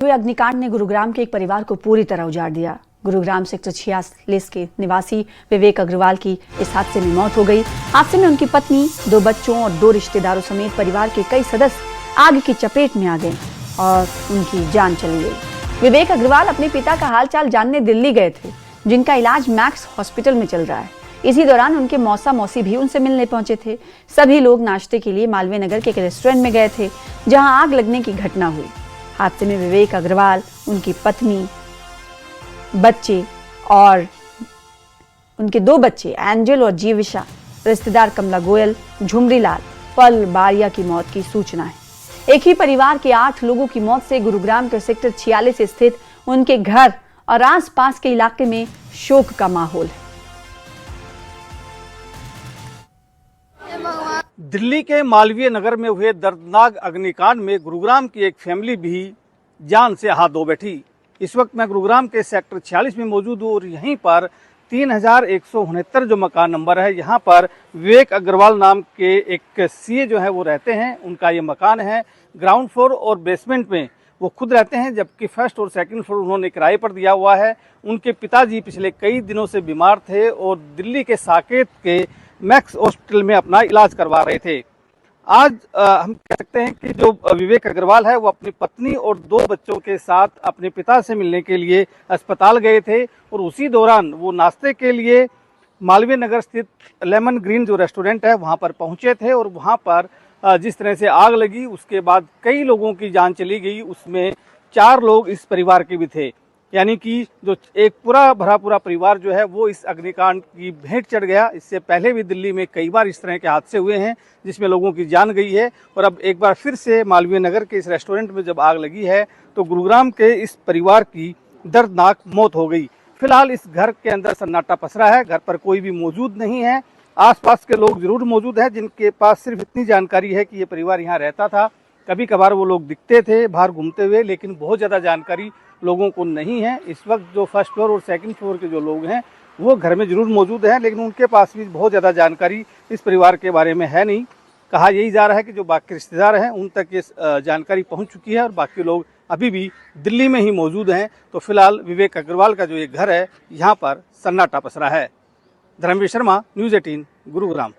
हुए अग्निकांड ने गुरुग्राम के एक परिवार को पूरी तरह उजाड़ दिया। गुरुग्राम सेक्टर 46 के निवासी विवेक अग्रवाल की इस हादसे में मौत हो गई। हादसे में उनकी पत्नी, 2 बच्चों और 2 रिश्तेदारों समेत परिवार के कई सदस्य आग की चपेट में आ गए और उनकी जान चली गई। विवेक अग्रवाल अपने पिता का हालचाल जानने दिल्ली गए थे, जिनका इलाज मैक्स हॉस्पिटल में चल रहा है। इसी दौरान उनके मौसा मौसी भी उनसे मिलने पहुंचे थे। सभी लोग नाश्ते के लिए मालवीय नगर के एक रेस्टोरेंट में गए थे, जहां आग लगने की घटना हुई। हादसे में विवेक अग्रवाल, उनकी पत्नी, बच्चे और उनके 2 बच्चे एंजल और जीविशा, रिश्तेदार कमला गोयल, झुमरी लाल, पल बारिया की मौत की सूचना है। एक ही परिवार के 8 लोगों की मौत से गुरुग्राम के सेक्टर 46 स्थित उनके घर और आसपास के इलाके में शोक का माहौल है। दिल्ली के मालवीय नगर में हुए दर्दनाक अग्निकांड में गुरुग्राम की एक फैमिली भी जान से हाथ धो बैठी। इस वक्त मैं गुरुग्राम के सेक्टर 46 में मौजूद हूँ और यहीं पर 3169 जो मकान नंबर है, यहाँ पर विवेक अग्रवाल नाम के एक सीए जो है वो रहते हैं। उनका ये मकान है। ग्राउंड फ्लोर और बेसमेंट में वो खुद रहते हैं, जबकि फर्स्ट और सेकंड फ्लोर उन्होंने किराए पर दिया हुआ है। उनके पिताजी पिछले कई दिनों से बीमार थे और दिल्ली के साकेत के मैक्स हॉस्पिटल में अपना इलाज करवा रहे थे। आज हम कह सकते हैं कि जो विवेक अग्रवाल है वो अपनी पत्नी और 2 बच्चों के साथ अपने पिता से मिलने के लिए अस्पताल गए थे और उसी दौरान वो नाश्ते के लिए मालवीय नगर स्थित लेमन ग्रीन जो रेस्टोरेंट है वहाँ पर पहुँचे थे और वहाँ पर जिस तरह से आग लगी उसके बाद कई लोगों की जान चली गई। उसमें 4 लोग इस परिवार के भी थे, यानी कि जो एक पूरा परिवार जो है वो इस अग्निकांड की भेंट चढ़ गया। इससे पहले भी दिल्ली में कई बार इस तरह के हादसे हुए हैं जिसमें लोगों की जान गई है और अब एक बार फिर से मालवीय नगर के इस रेस्टोरेंट में जब आग लगी है तो गुरुग्राम के इस परिवार की दर्दनाक मौत हो गई। फिलहाल इस घर के अंदर सन्नाटा पसरा है। घर पर कोई भी मौजूद नहीं है। आसपास के लोग जरूर मौजूद हैं जिनके पास सिर्फ इतनी जानकारी है कि ये परिवार यहाँ रहता था। कभी कभार वो लोग दिखते थे बाहर घूमते हुए, लेकिन बहुत ज़्यादा जानकारी लोगों को नहीं है। इस वक्त जो फर्स्ट फ्लोर और सेकंड फ्लोर के जो लोग हैं वो घर में जरूर मौजूद हैं, लेकिन उनके पास भी बहुत ज़्यादा जानकारी इस परिवार के बारे में है नहीं। कहा यही जा रहा है कि जो बाकी रिश्तेदार हैं उन तक ये जानकारी पहुंच चुकी है और बाकी लोग अभी भी दिल्ली में ही मौजूद हैं। तो फिलहाल विवेक अग्रवाल का जो ये घर है यहाँ पर सन्नाटा पसरा है। धर्मवीर शर्मा, न्यूज़ 18, गुरुग्राम।